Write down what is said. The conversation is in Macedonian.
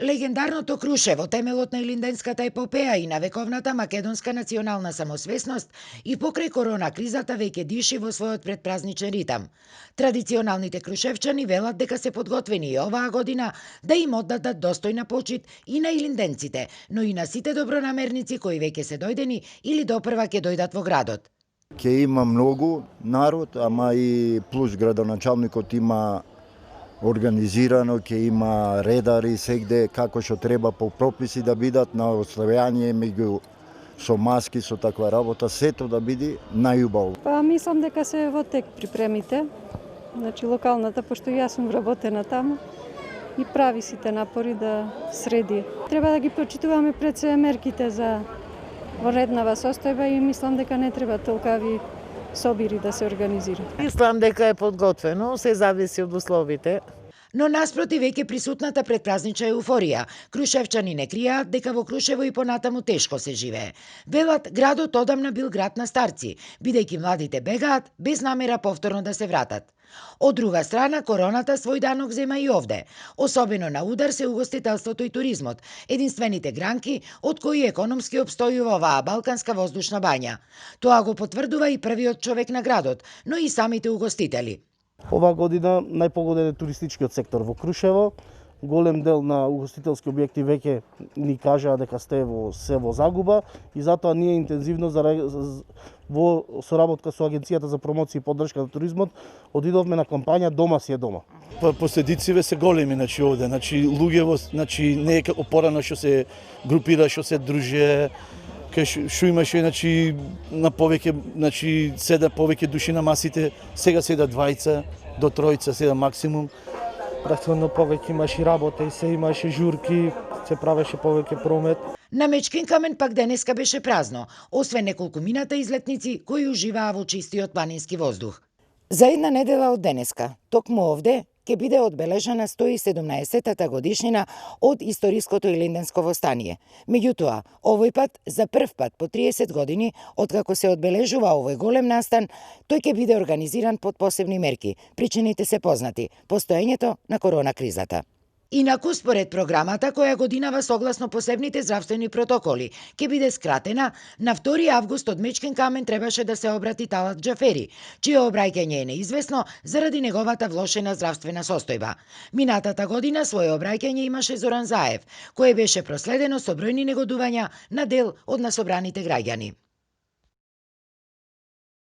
Легендарното Крушево, темелот на илинденската епопеја и на вековната македонска национална самосвесност, и покрај корона кризата веќе диши во својот предпразничен ритам. Традиционалните крушевчани велат дека се подготвени и оваа година да им оддадат достојна почит и на илинденците, но и на сите добронамерници кои веќе се дојдени или допрва ќе дојдат во градот. Ќе има многу народ, ама и плюс градоначалникот има организирано, ќе има редари сегде како што треба по прописи да бидат на ославјање меѓу со маски, со таква работа, сето да биде најубаво. Па мислам дека се во тек припремите. Значи локалната, пошто јас сум вработена таму, и прави сите напори да среди. Треба да ги почитуваме пред се мерките за вреднава состојба и мислам дека не треба толкави собири да се организираат. Мислам дека е подготвено, се зависи од условите. Но наспроти веќе присутната предпразнична еуфорија, крушевчани не кријаат дека во Крушево и понатаму тешко се живее. Велат, градот одамна бил град на старци, бидејќи младите бегаат без намера повторно да се вратат. Од друга страна, короната свој данок зема и овде. Особено на удар се угостителството и туризмот, единствените гранки од кои економски обстојува оваа балканска воздушна бања. Тоа го потврдува и првиот човек на градот, но и самите угостители. Оваа година најпогоден е туристичкиот сектор во Крушево. Голем дел на угостителски објекти веќе ни кажаа дека се во загуба и затоа ние интензивно во соработка со Агенцијата за промоција и поддршка на туризмот одидовме на кампања Дома си е дома. Последиците се големи овде, луѓево, не е како порано што се групира, што се друже, што имаше на повеќе, седа повеќе души на масите, сега седа двајца до тројца, седа максимум. Претходно повеќе имаше работа и се имаше журки, се правеше повеќе промет. На Мечкин камен пак денеска беше празно, освен неколку мината излетници кои уживаа во чистиот планински воздух. За една недела од денеска, токму овде, ќе биде одбележана 117-та годишнина од историското Илинденско востание. Меѓутоа, овој пат, за прв пат по 30 години, откако се одбележува овој голем настан, тој ќе биде организиран под посебни мерки. Причините се познати – постоењето на корона кризата. Инаку, според програмата, која годинава согласно посебните здравствени протоколи, ќе биде скратена, на 2 август од Мечкин камен требаше да се обрати Талат Џафери, чие обраќање е неизвестно заради неговата влошена здравствена состојба. Минатата година свое обраќање имаше Зоран Заев, кое беше проследено со бројни негодувања на дел од насобраните граѓани.